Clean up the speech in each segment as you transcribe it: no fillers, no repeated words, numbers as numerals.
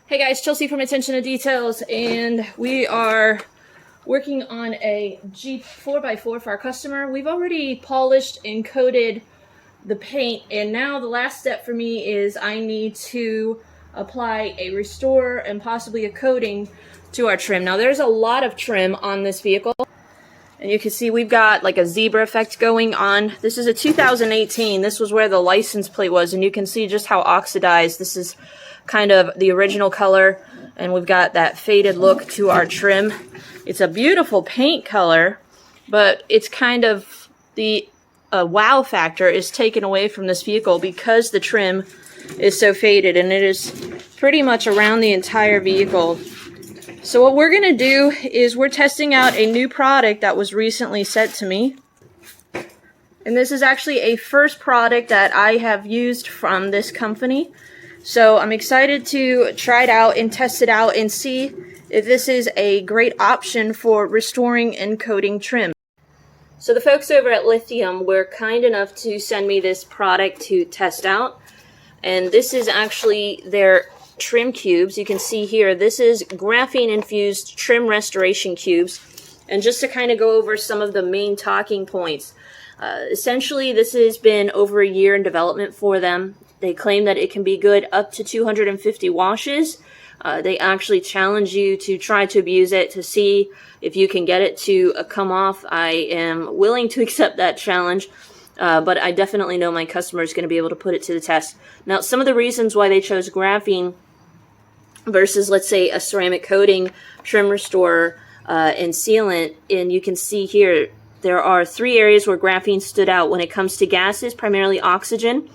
Hey guys, Chelsea from Attention to Details, and we are working on a Jeep 4x4 for our customer. We've already polished and coated the paint, and now the last step for me is I need to apply a restore and possibly a coating to our trim. Now there's a lot of trim on this vehicle, and you can see we've got like a zebra effect going on. This is a 2018. This was where the license plate was, and you can see just how oxidized. This is kind of the original color, and we've got that faded look to our trim. It's a beautiful paint color, but it's kind of the wow factor is taken away from this vehicle because the trim is so faded, and it is pretty much around the entire vehicle. So what we're going to do is we're testing out a new product that was recently sent to me. And this is actually a first product that I have used from this company. So I'm excited to try it out and test it out and see if this is a great option for restoring and coating trim. So the folks over at Lithium were kind enough to send me this product to test out. And this is actually their trim cubes. You can see here, this is graphene infused trim restoration cubes. And just to kind of go over some of the main talking points. Essentially, this has been over a year in development for them. They claim that it can be good up to 250 washes. They actually challenge you to try to abuse it to see if you can get it to come off. I am willing to accept that challenge, but I definitely know my customer is going to be able to put it to the test. Now, some of the reasons why they chose graphene versus, let's say, a ceramic coating, trim restorer, and sealant, and you can see here, there are 3 areas where graphene stood out. When it comes to gases, primarily oxygen,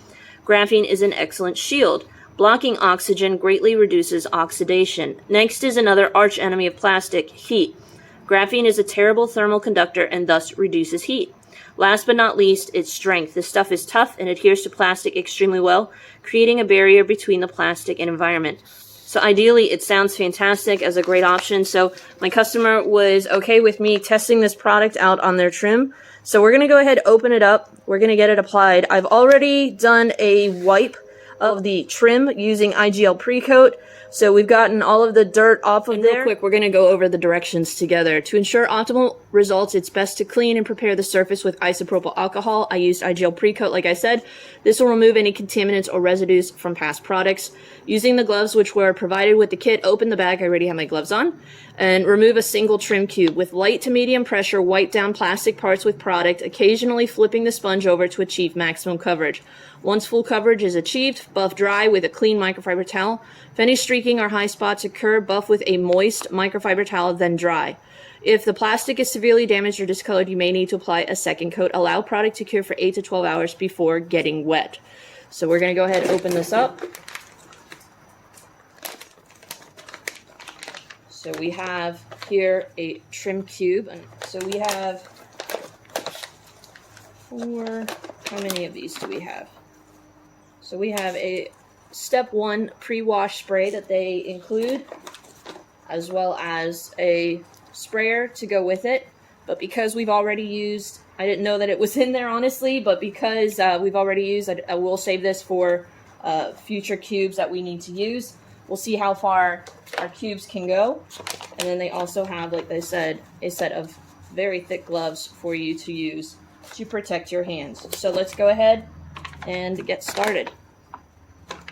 graphene is an excellent shield. Blocking oxygen greatly reduces oxidation. Next is another arch enemy of plastic, heat. Graphene is a terrible thermal conductor and thus reduces heat. Last but not least, its strength. This stuff is tough and adheres to plastic extremely well, creating a barrier between the plastic and environment. So ideally, it sounds fantastic as a great option. So my customer was okay with me testing this product out on their trim. So we're going to go ahead, open it up. We're going to get it applied. I've already done a wipe of the trim using IGL Precoat. So we've gotten all of the dirt off of there. Real quick, we're going to go over the directions together. To ensure optimal results, it's best to clean and prepare the surface with isopropyl alcohol. I used IGL Precoat, like I said. This will remove any contaminants or residues from past products. Using the gloves which were provided with the kit, open the bag. I already have my gloves on. And remove a single trim cube. With light to medium pressure, wipe down plastic parts with product, occasionally flipping the sponge over to achieve maximum coverage. Once full coverage is achieved, buff dry with a clean microfiber towel. If any streaking or high spots occur, buff with a moist microfiber towel, then dry. If the plastic is severely damaged or discolored, you may need to apply a second coat. Allow product to cure for 8 to 12 hours before getting wet. So we're going to go ahead and open this up. So we have here a trim cube, and so we have 4, how many of these do we have? So we have a step 1 pre-wash spray that they include, as well as a sprayer to go with it. But because we've already used, I didn't know that it was in there honestly, but because we've already used, I will save this for future cubes that we need to use. We'll see how far our cubes can go. And then they also have, like I said, a set of very thick gloves for you to use to protect your hands. So let's go ahead and get started.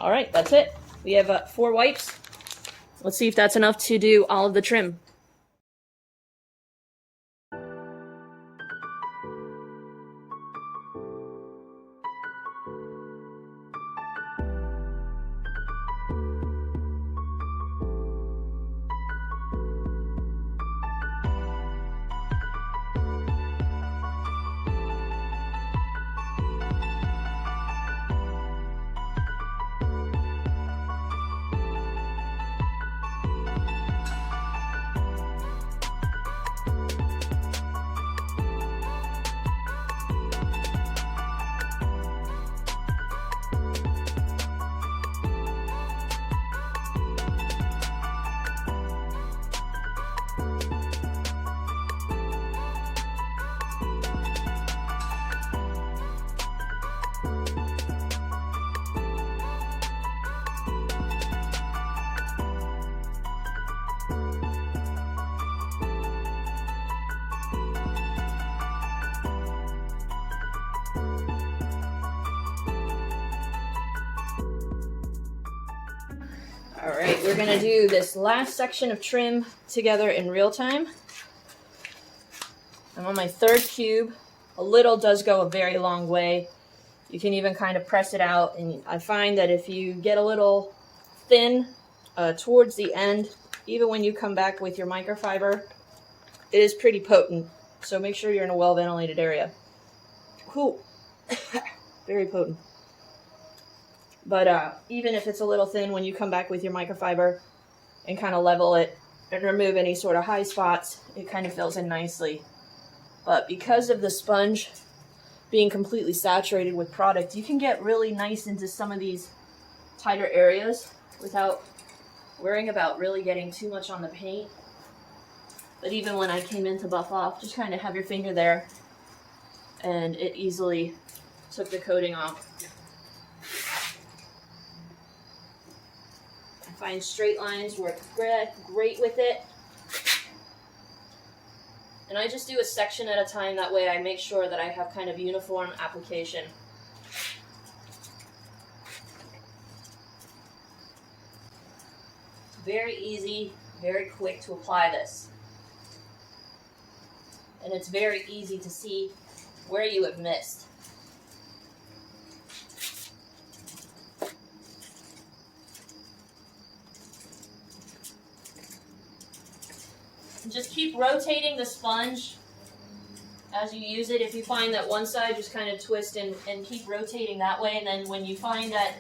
All right, that's it. We have 4 wipes. Let's see if that's enough to do all of the trim. All right, we're gonna do this last section of trim together in real time. I'm on my third cube. A little does go a very long way. You can even kind of press it out, and I find that if you get a little thin towards the end, even when you come back with your microfiber, it is pretty potent. So make sure you're in a well-ventilated area. Cool. Very potent. But even if it's a little thin, when you come back with your microfiber and kind of level it and remove any sort of high spots, it kind of fills in nicely. But because of the sponge being completely saturated with product, you can get really nice into some of these tighter areas without worrying about really getting too much on the paint. But even when I came in to buff off, just kind of have your finger there and it easily took the coating off. I find straight lines work great with it. And I just do a section at a time, that way I make sure that I have kind of uniform application. Very easy, very quick to apply this. And it's very easy to see where you have missed. And just keep rotating the sponge as you use it. If you find that one side, just kind of twist and keep rotating that way. And then when you find that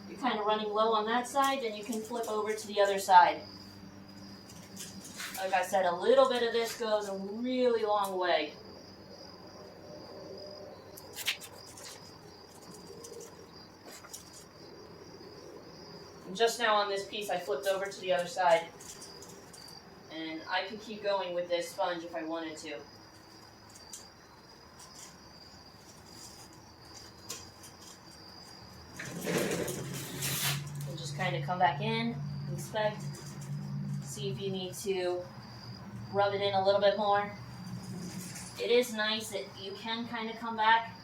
you're kind of running low on that side, then you can flip over to the other side. Like I said, a little bit of this goes a really long way. And just now on this piece, I flipped over to the other side. And I could keep going with this sponge if I wanted to. And just kind of come back in, inspect, see if you need to rub it in a little bit more. It is nice that you can kind of come back.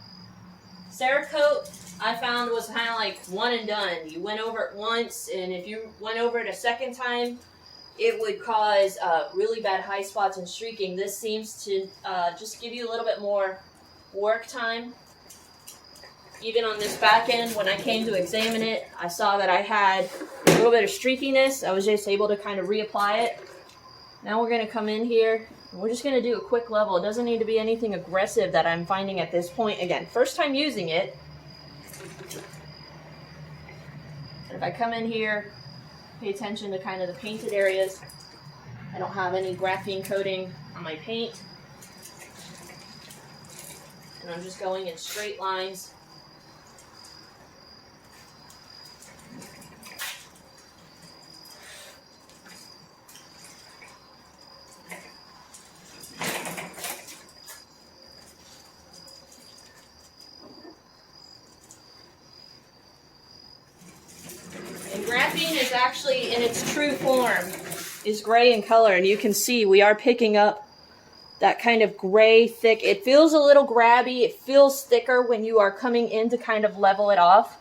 Cerakote, I found, was kind of like one and done. You went over it once, and if you went over it a second time, it would cause really bad high spots and streaking. This seems to just give you a little bit more work time. Even on this back end, when I came to examine it, I saw that I had a little bit of streakiness. I was just able to kind of reapply it. Now we're going to come in here, and we're just going to do a quick level. It doesn't need to be anything aggressive that I'm finding at this point. Again, first time using it. And if I come in here, pay attention to kind of the painted areas. I don't have any graphene coating on my paint. And I'm just going in straight lines. Graphene is actually, in its true form, is gray in color, and you can see we are picking up that kind of gray, thick. It feels a little grabby, it feels thicker when you are coming in to kind of level it off.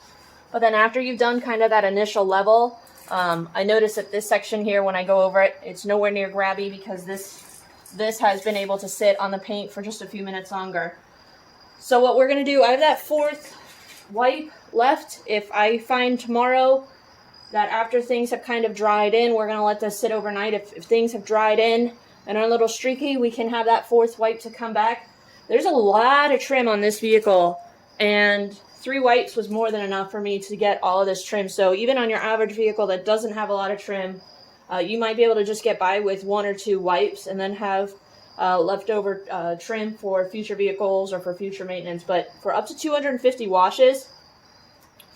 But then after you've done kind of that initial level, I notice that this section here, when I go over it, it's nowhere near grabby because this has been able to sit on the paint for just a few minutes longer. So what we're going to do, I have that fourth wipe left. If I find tomorrow that after things have kind of dried in, we're going to let this sit overnight. If things have dried in and are a little streaky, we can have that fourth wipe to come back. There's a lot of trim on this vehicle, and 3 wipes was more than enough for me to get all of this trim. So even on your average vehicle that doesn't have a lot of trim, you might be able to just get by with 1 or 2 wipes and then have leftover trim for future vehicles or for future maintenance. But for up to 250 washes,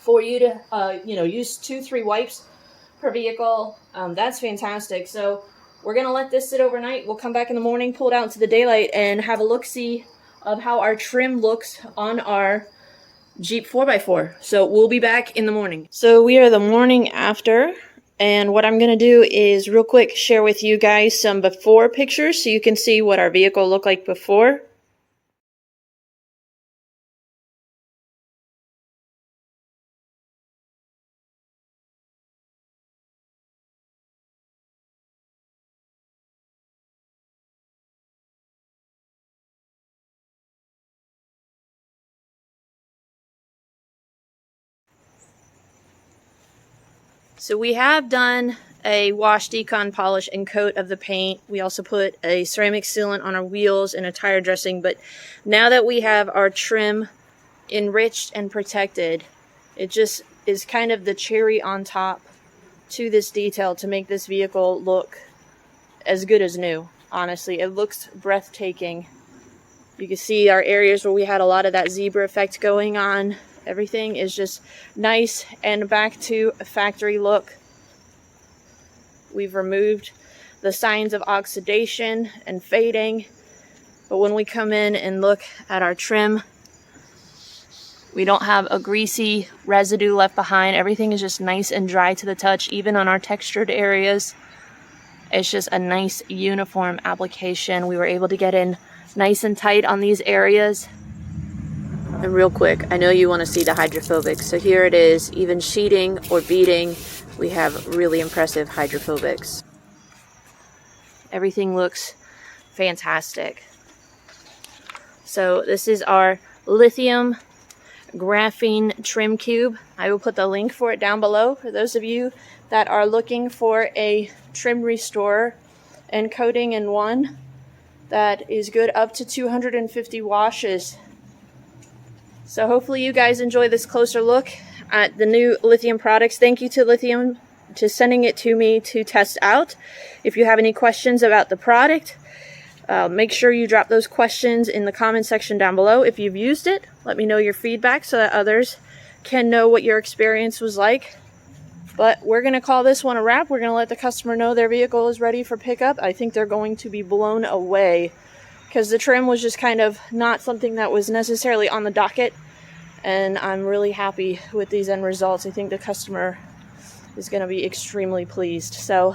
for you to use 2-3 wipes per vehicle, that's fantastic. So we're going to let this sit overnight. We'll come back in the morning, pull it out into the daylight, and have a look-see of how our trim looks on our Jeep 4x4. So we'll be back in the morning. So we are the morning after, and what I'm going to do is real quick share with you guys some before pictures so you can see what our vehicle looked like before. So we have done a wash, decon, polish, and coat of the paint. We also put a ceramic sealant on our wheels and a tire dressing. But now that we have our trim enriched and protected, it just is kind of the cherry on top to this detail to make this vehicle look as good as new. Honestly, it looks breathtaking. You can see our areas where we had a lot of that zebra effect going on. Everything is just nice and back to a factory look. We've removed the signs of oxidation and fading. But when we come in and look at our trim, we don't have a greasy residue left behind. Everything is just nice and dry to the touch, even on our textured areas. It's just a nice uniform application. We were able to get in nice and tight on these areas. And real quick, I know you want to see the hydrophobic. So here it is, even sheeting or beading, we have really impressive hydrophobics. Everything looks fantastic. So this is our Lithium Graphene Trim Cube. I will put the link for it down below for those of you that are looking for a trim restorer and coating in one that is good up to 250 washes. So hopefully you guys enjoy this closer look at the new Lithium products. Thank you to Lithium to sending it to me to test out. If you have any questions about the product, make sure you drop those questions in the comment section down below. If you've used it, let me know your feedback so that others can know what your experience was like. But we're going to call this one a wrap. We're going to let the customer know their vehicle is ready for pickup. I think they're going to be blown away because the trim was just kind of not something that was necessarily on the docket. And I'm really happy with these end results. I think the customer is going to be extremely pleased. So,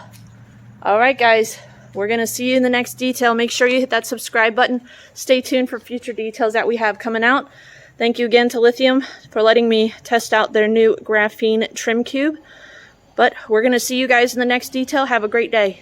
all right, guys. We're going to see you in the next detail. Make sure you hit that subscribe button. Stay tuned for future details that we have coming out. Thank you again to Lithium for letting me test out their new graphene trim cube. But we're going to see you guys in the next detail. Have a great day.